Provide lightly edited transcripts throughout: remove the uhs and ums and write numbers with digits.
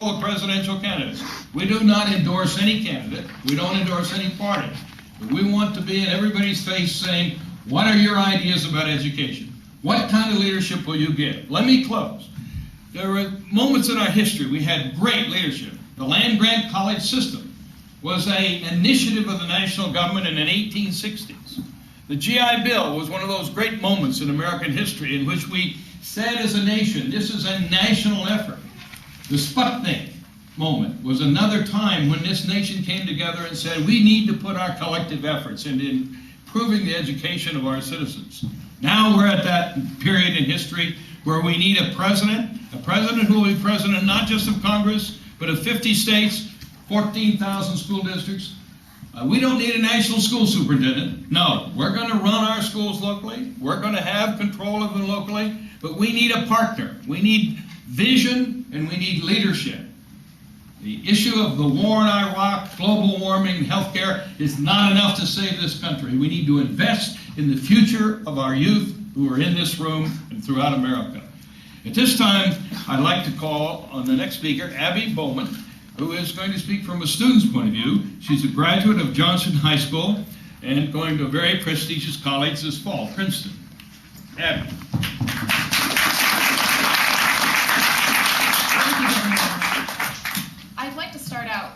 the presidential candidates. We do not endorse any candidate. We don't endorse any party. But we want to be in everybody's face saying, what are your ideas about education? What kind of leadership will you give? Let me close. There were moments in our history we had great leadership. The land-grant college system was an initiative of the national government in the 1860s. The GI Bill was one of those great moments in American history in which we said as a nation, this is a national effort. The Sputnik moment was another time when this nation came together and said, we need to put our collective efforts into improving the education of our citizens. Now we're at that period in history where we need a president who will be president not just of Congress, but of 50 states, 14,000 school districts. We don't need a national school superintendent. No, we're going to run our schools locally. We're going to have control of them locally, but we need a partner. We need vision and we need leadership. The issue of the war in Iraq, global warming, healthcare is not enough to save this country. We need to invest in the future of our youth who are in this room and throughout America. At this time, I'd like to call on the next speaker, Abby Bowman, who is going to speak from a student's point of view. She's a graduate of Johnson High School and going to a very prestigious college this fall, Princeton. Abby. I'd like to start out.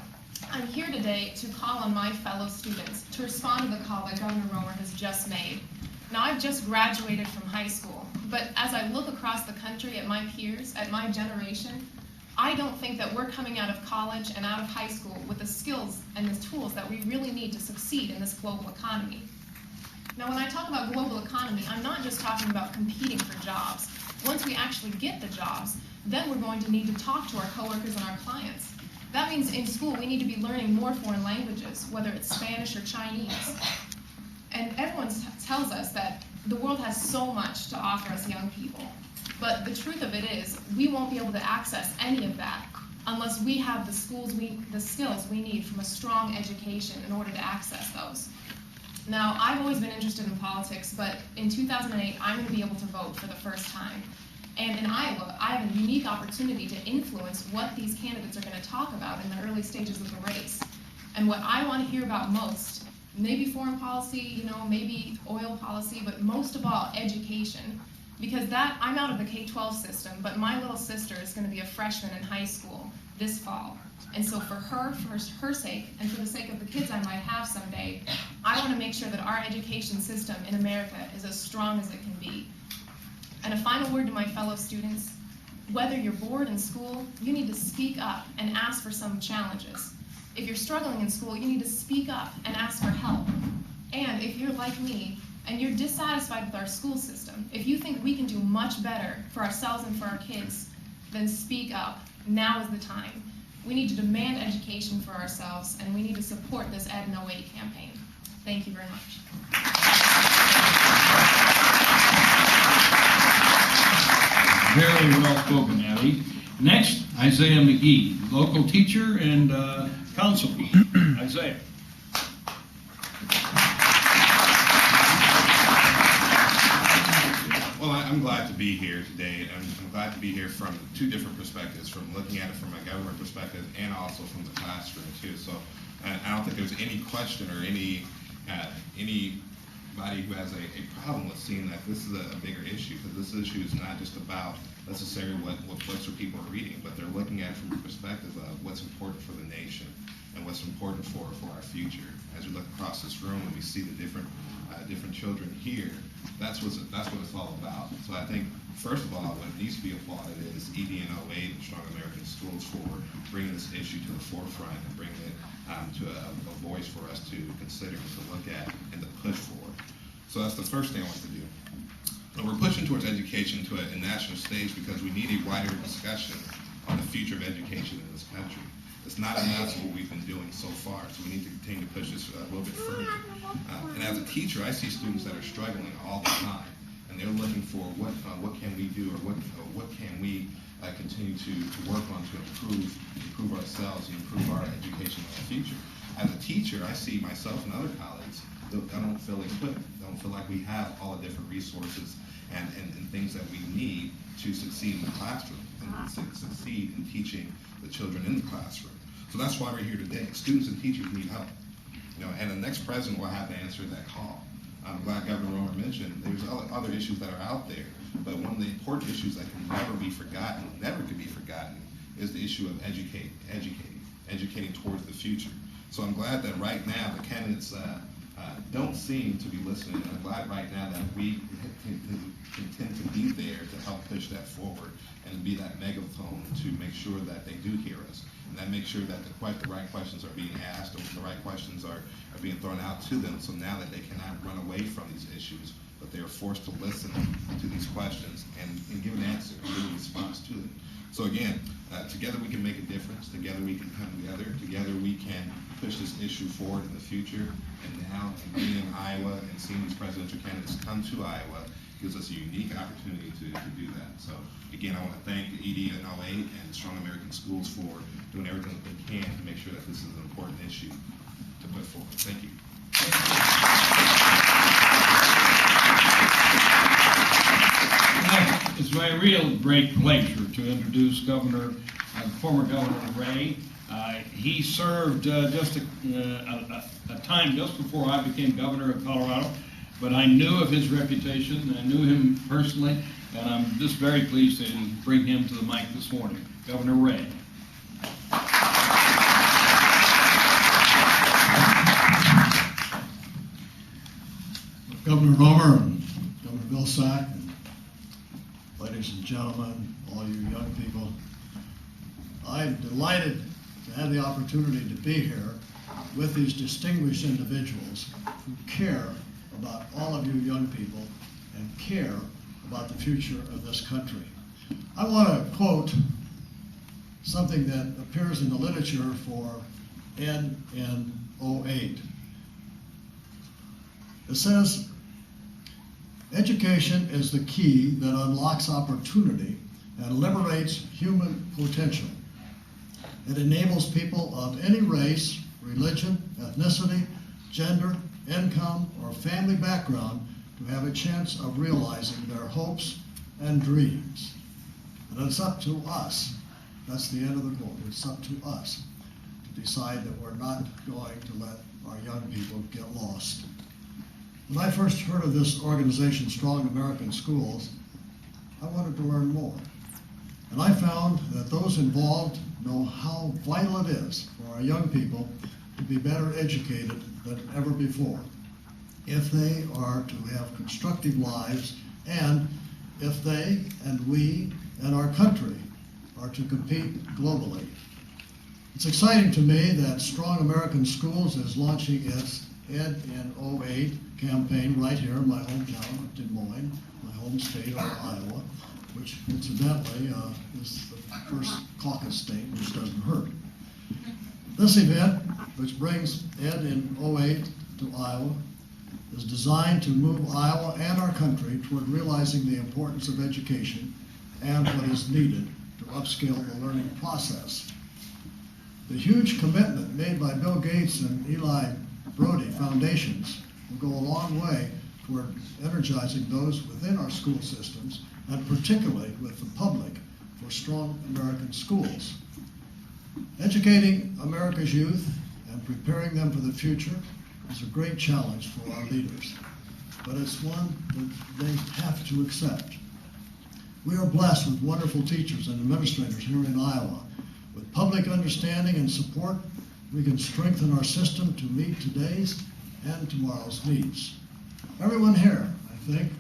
I'm here today to call on my fellow students to respond to the call that Governor Romer has just made. Now, I've just graduated from high school, but as I look across the country at my peers, at my generation, I don't think that we're coming out of college and out of high school with the skills and the tools that we really need to succeed in this global economy. Now, when I talk about global economy, I'm not just talking about competing for jobs. Once we actually get the jobs, then we're going to need to talk to our coworkers and our clients. That means in school we need to be learning more foreign languages, whether it's Spanish or Chinese. And everyone tells us that the world has so much to offer us young people. But the truth of it is, we won't be able to access any of that unless we have the skills we need from a strong education in order to access those. Now, I've always been interested in politics, but in 2008, I'm going to be able to vote for the first time. And in Iowa, I have a unique opportunity to influence what these candidates are going to talk about in the early stages of the race. And what I want to hear about most, maybe foreign policy, maybe oil policy, but most of all, education. Because I'm out of the K-12 system, but my little sister is going to be a freshman in high school this fall. And so for her sake, and for the sake of the kids I might have someday, I want to make sure that our education system in America is as strong as it can be. And a final word to my fellow students, whether you're bored in school, you need to speak up and ask for some challenges. If you're struggling in school, you need to speak up and ask for help. And if you're like me, and you're dissatisfied with our school system, if you think we can do much better for ourselves and for our kids, then speak up. Now is the time. We need to demand education for ourselves, and we need to support this Ed No 8 campaign. Thank you very much. Very well spoken, Abby. Next, Isaiah McGee, local teacher and councilman. Isaiah. Well, I'm glad to be here today. I'm glad to be here from two different perspectives, from looking at it from a government perspective and also from the classroom too. So I don't think there's any question or anybody who has a problem with seeing that this is a bigger issue, because this issue is not just about necessarily what books or people are reading, but they're looking at it from the perspective of what's important for the nation and what's important for our future. As we look across this room and we see the different children here, that's what it's all about. So I think, first of all, what needs to be applauded is ED and 08 and Strong American Schools for bringing this issue to the forefront and bringing it to a voice for us to consider and to look at and to push for. So that's the first thing I want to do. And we're pushing towards education to a national stage because we need a wider discussion on the future of education in this country. It's not enough what we've been doing so far, so we need to continue to push this a little bit further. And as a teacher, I see students that are struggling all the time, and they're looking for what can we do, or what can we continue to work on to improve ourselves and improve our education in the future. As a teacher, I see myself and other colleagues that don't feel equipped, don't feel like we have all the different resources and things that we need to succeed in the classroom. and succeed in teaching the children in the classroom. So that's why we're here today. Students and teachers need help. And the next president will have to answer that call. I'm glad Governor Romer mentioned there's other issues that are out there, but one of the important issues that can never be forgotten, is the issue of educating towards the future. So I'm glad that right now the candidates don't seem to be listening, and I'm glad right now that we intend to be there to help push that forward and be that megaphone to make sure that they do hear us, and that make sure that the right questions are being asked, or the right questions are being thrown out to them, so now that they cannot run away from these issues, but they are forced to listen to these questions and give an answer, and give a response to them. So again, together we can make a difference, together we can come together we can push this issue forward in the future, and now being in Iowa and seeing these presidential candidates come to Iowa gives us a unique opportunity to do that. So again, I want to thank the ED and 08 and Strong American Schools for doing everything that they can to make sure that this is an important issue to put forward. Thank you. It's my real great pleasure to introduce former Governor Ray. He served just a time just before I became governor of Colorado, but I knew of his reputation. I knew him personally, and I'm just very pleased to bring him to the mic this morning. Governor Ray. Governor Romer and Governor Vilsack, and ladies and gentlemen, all you young people, I'm delighted to have the opportunity to be here with these distinguished individuals who care about all of you young people and care about the future of this country. I want to quote something that appears in the literature for Ed in 08. It says, education is the key that unlocks opportunity and liberates human potential. It enables people of any race, religion, ethnicity, gender, income, or family background to have a chance of realizing their hopes and dreams. And it's up to us, that's the end of the quote, it's up to us to decide that we're not going to let our young people get lost. When I first heard of this organization, Strong American Schools, I wanted to learn more. And I found that those involved know how vital it is for our young people to be better educated than ever before, if they are to have constructive lives, and if they and we and our country are to compete globally. It's exciting to me that Strong American Schools is launching its Ed in 08 campaign right here in my hometown of Des Moines, my home state of Iowa, which incidentally is the first caucus state, which doesn't hurt. This event, which brings Ed in 08 to Iowa, is designed to move Iowa and our country toward realizing the importance of education and what is needed to upscale the learning process. The huge commitment made by Bill Gates and Eli Brody foundations will go a long way toward energizing those within our school systems, and particularly with the public, for Strong American Schools. Educating America's youth and preparing them for the future is a great challenge for our leaders, but it's one that they have to accept. We are blessed with wonderful teachers and administrators here in Iowa. With public understanding and support, we can strengthen our system to meet today's and tomorrow's needs. Everyone here, I think,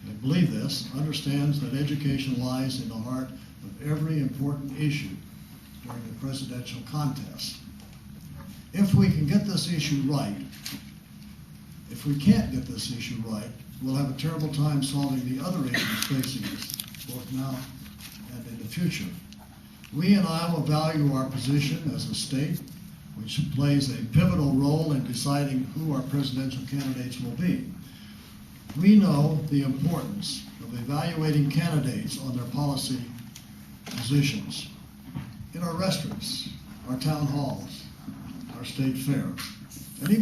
I believe this, understands that education lies in the heart of every important issue during the presidential contest. If we can get this issue right, if we can't get this issue right, we'll have a terrible time solving the other issues facing us, both now and in the future. We in Iowa value our position as a state, which plays a pivotal role in deciding who our presidential candidates will be. We know the importance of evaluating candidates on their policy positions in our restaurants, our town halls, our state fairs.